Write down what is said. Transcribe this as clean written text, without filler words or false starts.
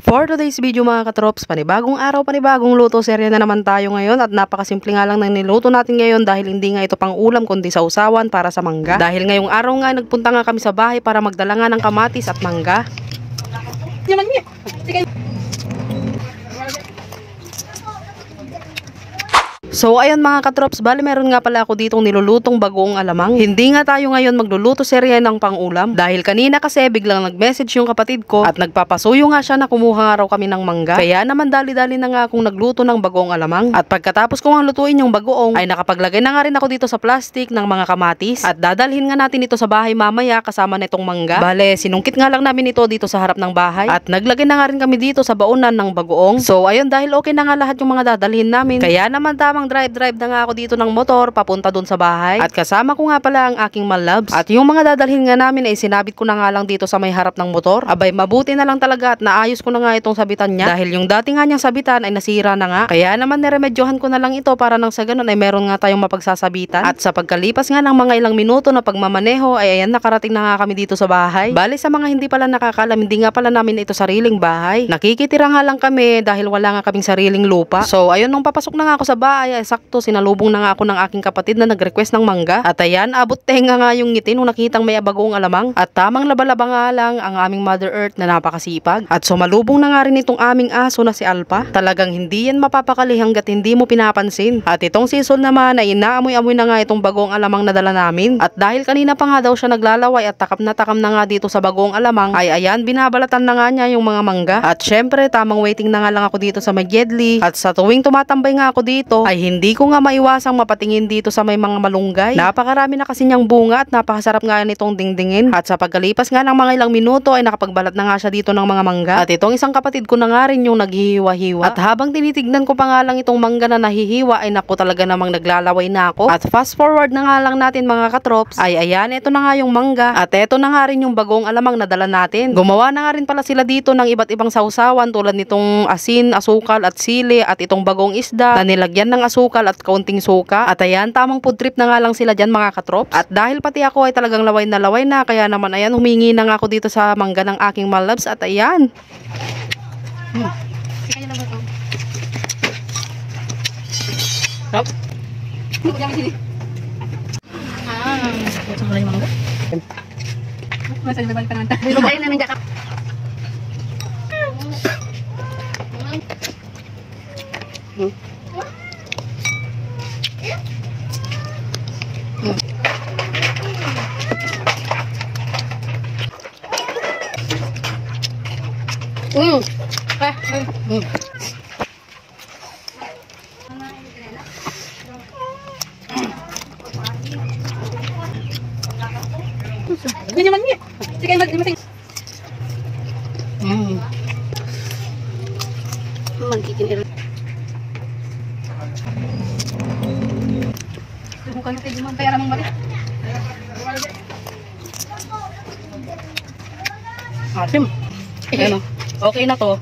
For today's video mga katrops, panibagong araw, panibagong luto, serya na naman tayo ngayon at napakasimple nga lang ng niluto natin ngayon dahil hindi nga ito pang ulam kundi sausawan para sa mangga. Dahil ngayong araw nga nagpunta nga kami sa bahay para magdala nga ng kamatis at mangga. So ayun mga katrops, bali meron nga pala ako ditong nilulutong bagoong alamang. Hindi nga tayo ngayon magluluto serye ng pang-ulam dahil kanina kasi biglang nag-message yung kapatid ko at nagpapasuyo nga siya na kumuha nga raw kami ng mangga. Kaya naman dali-dali na nga akong nagluto ng bagoong alamang. At pagkatapos ko nga lutuin yung bagoong ay nakapaglagay na nga rin ako dito sa plastic ng mga kamatis at dadalhin nga natin ito sa bahay mamaya kasama nitong mangga. Bale, sinungkit nga lang namin ito dito sa harap ng bahay at naglagay na nga rin kami dito sa baunan ng bagoong. So ayun, dahil okay na nga lahat yung mga dadalhin namin, kaya naman drive na nga ako dito ng motor papunta dun sa bahay. At kasama ko nga pala ang aking malabs. At yung mga dadalhin nga namin ay sinabit ko na nga lang dito sa may harap ng motor. Abay, mabuti na lang talaga at naayos ko na nga itong sabitan niya. Dahil yung dati nga niyang sabitan ay nasira na nga. Kaya naman niremedyohan ko na lang ito para nang sa ganun ay meron nga tayong mapagsasabitan. At sa pagkalipas nga ng mga ilang minuto na pagmamaneho ay ayan, nakarating na nga kami dito sa bahay. Bali, sa mga hindi pala nakakalam, hindi nga pala namin ito sariling bahay. Nakikitira nga lang kami dahil wala nga kaming sariling lupa. So ayun, nung papasok na nga ako sa bahay ay sakto sinalubong na nga ako ng aking kapatid na nag-request ng mangga. At ayan, abot tenga nga yung ngiti nung nakitang may bagoong alamang. At tamang laba-laba nga lang ang aming Mother Earth na napakasipag. At sumalubong na nga rin itong aming aso na si Alpha. Talagang hindi yan mapapakali hanggat hindi mo pinapansin. At itong season naman ay inaamoy-amoy na nga itong bagoong alamang na dala namin. At dahil kanina pa nga daw siya naglalaway at takam na nga dito sa bagoong alamang, ay ayan, binabalatan na nga niya yung mga mangga. At syempre, tamang waiting na nga lang ako dito sa Magyedli. At sa tuwing tumatambay nga ako dito, ay hindi ko nga maiwasang mapatingin dito sa may mga malunggay. Napakarami na kasi niyang bunga at napakasarap nga nitong dingdingin. At sa pagkalipas nga ng mga ilang minuto ay nakapagbalat na nga siya dito ng mga mangga. At itong isang kapatid ko na nga rin yung naghihiwa-hiwa. At habang tinitignan ko pa nga lang itong mangga na nahihiwa ay naku, talaga namang naglalaway na ako. At fast forward na nga lang natin mga katrops, ay ayan, ito na nga yung mangga. At ito na nga rin yung bagoong alamang na dala natin. Gumawa na nga rin pala sila dito ng iba't ibang sausawan tulad nitong asin, asukal at sili at itong bagoong isda na nilagyan ng asukal at kaunting suka. At ayan, tamang food trip na nga lang sila dyan mga katrops. At dahil pati ako ay talagang laway na kaya naman ayan, humingi na nga ako dito sa mangga ng aking malabs. At ayan, Kaya na ba ito? Stop. Hindi ko lang sini. Saan ko lang yung mangga? Masaya may balik pa naman tayo. Hindi ba kayo namin jakap? Hindi naman niya. Sige, mag-dimasing. Magkikinir. Subukan natin yung kaya ramang balik. asim. Ayan o. Okay na to.